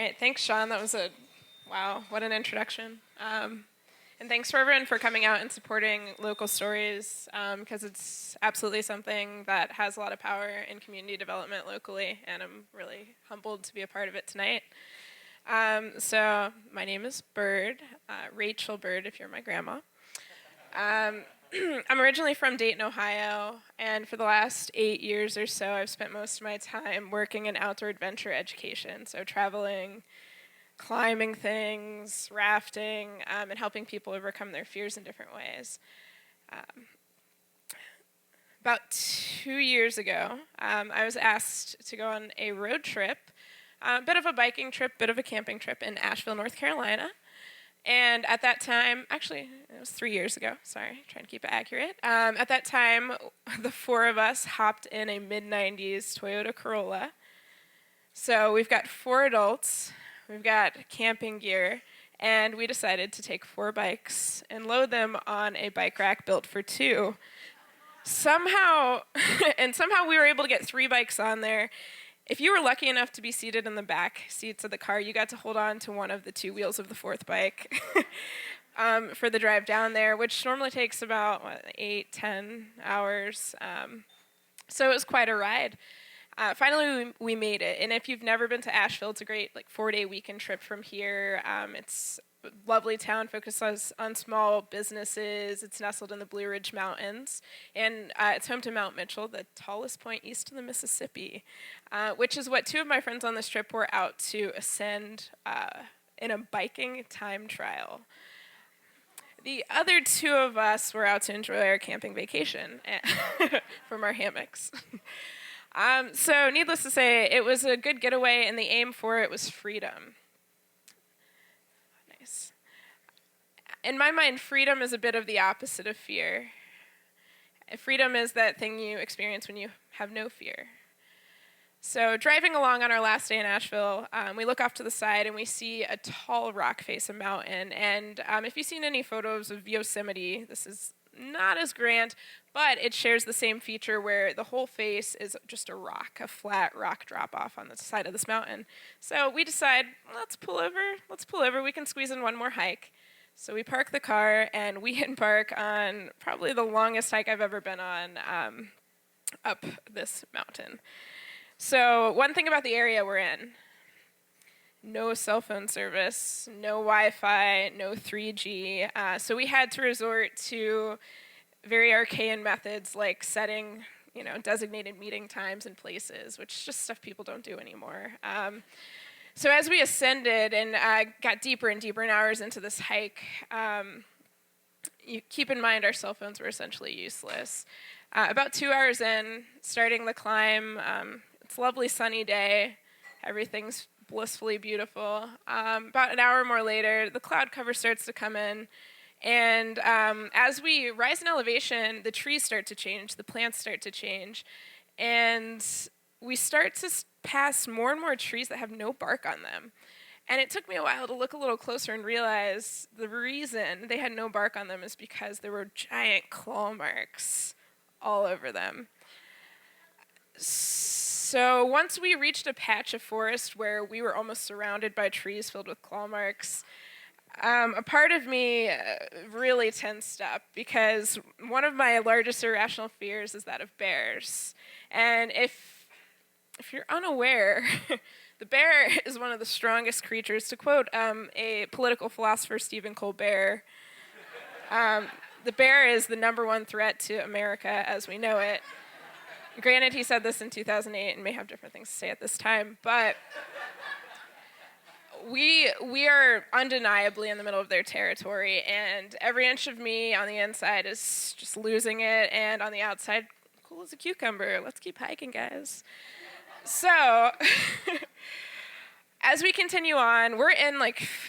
right, thanks, Sean. That was wow, what an introduction. And thanks for everyone for coming out and supporting local stories, because it's absolutely something that has a lot of power in community development locally, and I'm really humbled to be a part of it tonight. So my name is Byrd, Rachel Byrd if you're my grandma. I'm originally from Dayton, Ohio, and for the last 8 years or so, I've spent most of my time working in outdoor adventure education, so traveling, climbing things, rafting, and helping people overcome their fears in different ways. About 2 years ago, I was asked to go on a road trip, a bit of a biking trip, bit of a camping trip in Asheville, North Carolina. And at that time, actually, it was 3 years ago, sorry, trying to keep it accurate. At that time, the four of us hopped in a mid-90s Toyota Corolla. So we've got 4 adults, we've got camping gear, and we decided to take 4 bikes and load them on a bike rack built for 2. Somehow we were able to get 3 bikes on there. If you were lucky enough to be seated in the back seats of the car, you got to hold on to one of the 2 wheels of the 4th bike for the drive down there, which normally takes about 8-10 hours. So it was quite a ride. Finally, we made it. And if you've never been to Asheville, it's a great 4-day weekend trip from here. It's a lovely town, focuses on small businesses. It's nestled in the Blue Ridge Mountains. And it's home to Mount Mitchell, the tallest point east of the Mississippi, which is what 2 of my friends on this trip were out to ascend in a biking time trial. The other 2 of us were out to enjoy our camping vacation from our hammocks. So needless to say, it was a good getaway, and the aim for it was freedom. Nice. In my mind, freedom is a bit of the opposite of fear. Freedom is that thing you experience when you have no fear. So driving along on our last day in Asheville, we look off to the side and we see a tall rock face, a mountain. And if you've seen any photos of Yosemite, this is not as grand, but it shares the same feature where the whole face is just a rock, a flat rock drop-off on the side of this mountain. So we decide, let's pull over, we can squeeze in one more hike. So we park the car, and we embark on probably the longest hike I've ever been on up this mountain. So one thing about the area we're in, no cell phone service, no Wi-Fi, no 3G. So we had to resort to very arcane methods like setting, designated meeting times and places, which is just stuff people don't do anymore. So as we ascended and got deeper and deeper in hours into this hike, you keep in mind our cell phones were essentially useless. About 2 hours in, starting the climb, it's a lovely sunny day, everything's blissfully beautiful. About an hour more later, the cloud cover starts to come in, and as we rise in elevation, the trees start to change, the plants start to change, and we start to pass more and more trees that have no bark on them. And it took me a while to look a little closer and realize the reason they had no bark on them is because there were giant claw marks all over them. So once we reached a patch of forest where we were almost surrounded by trees filled with claw marks, a part of me really tensed up because one of my largest irrational fears is that of bears. And if you're unaware, the bear is one of the strongest creatures. To quote a political philosopher, Stephen Colbert, the bear is the #1 threat to America as we know it. Granted, he said this in 2008 and may have different things to say at this time, but we are undeniably in the middle of their territory, and every inch of me on the inside is just losing it, and on the outside, cool as a cucumber. Let's keep hiking, guys. So as we continue on, we're in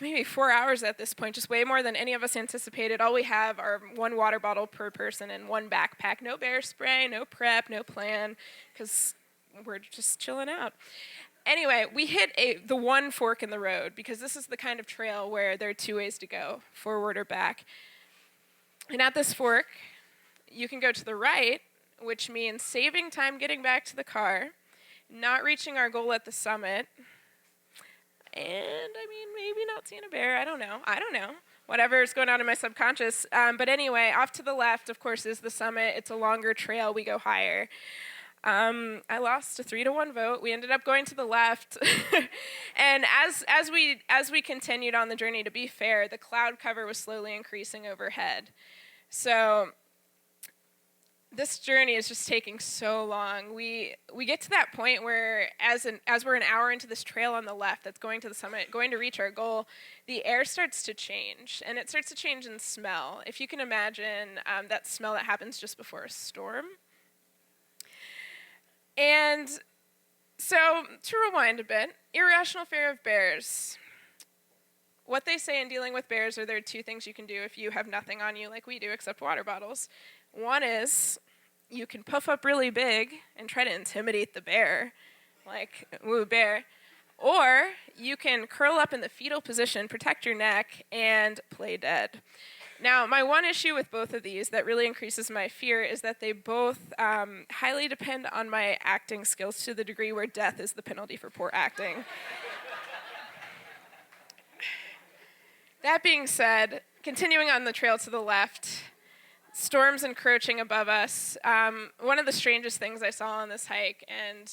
maybe 4 hours at this point, just way more than any of us anticipated. All we have are 1 water bottle per person and 1 backpack. No bear spray, no prep, no plan, because we're just chilling out. Anyway, we hit the one fork in the road, because this is the kind of trail where there are 2 ways to go, forward or back. And at this fork, you can go to the right, which means saving time getting back to the car, not reaching our goal at the summit, and maybe not seeing a bear. I don't know. Whatever's going on in my subconscious. But anyway, off to the left, of course, is the summit. It's a longer trail. We go higher. I lost a 3-1 vote. We ended up going to the left. And as we continued on the journey, to be fair, the cloud cover was slowly increasing overhead. So this journey is just taking so long. We get to that point where as we're an hour into this trail on the left that's going to the summit, going to reach our goal, the air starts to change, and it starts to change in smell. If you can imagine that smell that happens just before a storm. And so, to rewind a bit, irrational fear of bears. What they say in dealing with bears are there are 2 things you can do if you have nothing on you like we do except water bottles. One is you can puff up really big and try to intimidate the bear, like, woo, bear. Or you can curl up in the fetal position, protect your neck, and play dead. Now, my one issue with both of these that really increases my fear is that they both highly depend on my acting skills to the degree where death is the penalty for poor acting. That being said, continuing on the trail to the left, storms encroaching above us. One of the strangest things I saw on this hike, and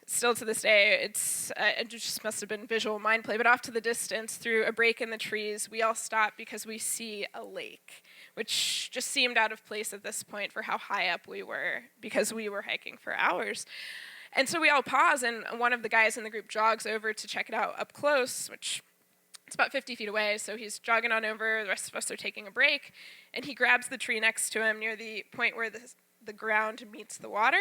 still to this day, it just must have been visual mind play, but off to the distance, through a break in the trees, we all stop because we see a lake, which just seemed out of place at this point for how high up we were, because we were hiking for hours. And so we all pause, and one of the guys in the group jogs over to check it out up close, which it's about 50 feet away, so he's jogging on over, the rest of us are taking a break, and he grabs the tree next to him near the point where the ground meets the water.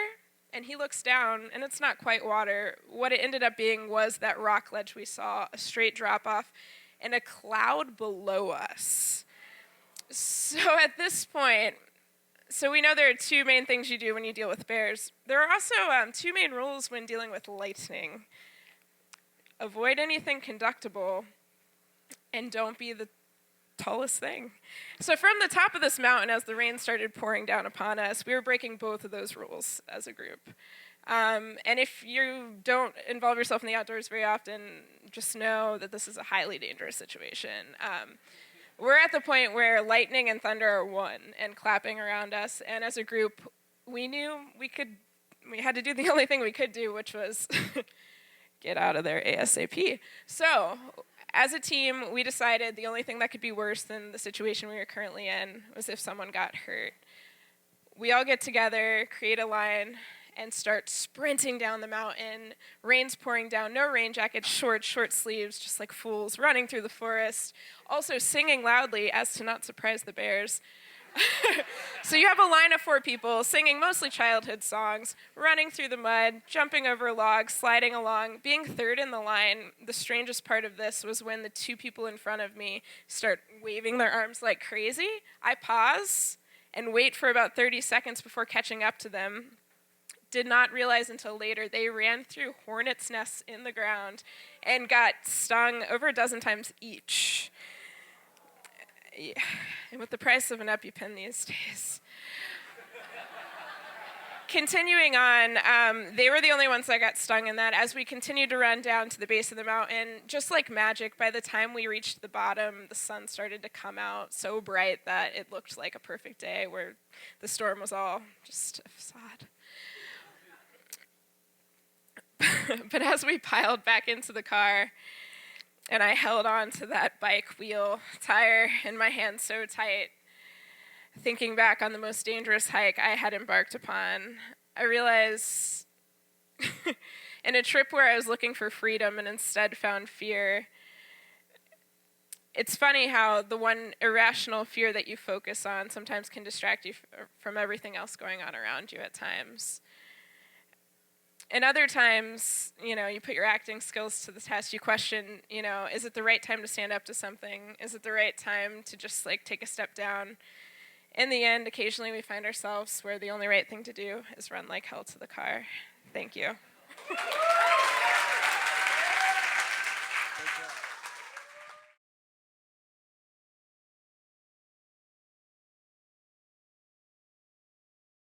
And he looks down, and it's not quite water. What it ended up being was that rock ledge we saw, a straight drop-off, and a cloud below us. So at this point, so we know there are 2 main things you do when you deal with bears. There are also 2 main rules when dealing with lightning. Avoid anything conductible, and don't be the tallest thing. So from the top of this mountain, as the rain started pouring down upon us, we were breaking both of those rules as a group. And if you don't involve yourself in the outdoors very often, just know that this is a highly dangerous situation. We're at the point where lightning and thunder are one and clapping around us, and as a group, we knew we had to do the only thing we could do, which was get out of there ASAP. So, as a team, we decided the only thing that could be worse than the situation we were currently in was if someone got hurt. We all get together, create a line, and start sprinting down the mountain. Rain's pouring down, no rain jackets, short sleeves, just like fools, running through the forest. Also singing loudly as to not surprise the bears. So you have a line of 4 people singing mostly childhood songs, running through the mud, jumping over logs, sliding along. Being third in the line, the strangest part of this was when the 2 people in front of me start waving their arms like crazy. I pause and wait for about 30 seconds before catching up to them. Did not realize until later they ran through hornets' nests in the ground and got stung over a dozen times each. Yeah. And with the price of an EpiPen these days. Continuing on, they were the only ones that got stung in that. As we continued to run down to the base of the mountain, just like magic, by the time we reached the bottom, the sun started to come out so bright that it looked like a perfect day where the storm was all just a facade. But as we piled back into the car, and I held on to that bike wheel tire in my hand so tight, thinking back on the most dangerous hike I had embarked upon, I realized in a trip where I was looking for freedom and instead found fear, it's funny how the one irrational fear that you focus on sometimes can distract you from everything else going on around you at times. And other times, you put your acting skills to the test. You question, is it the right time to stand up to something? Is it the right time to just, take a step down? In the end, occasionally we find ourselves where the only right thing to do is run like hell to the car. Thank you.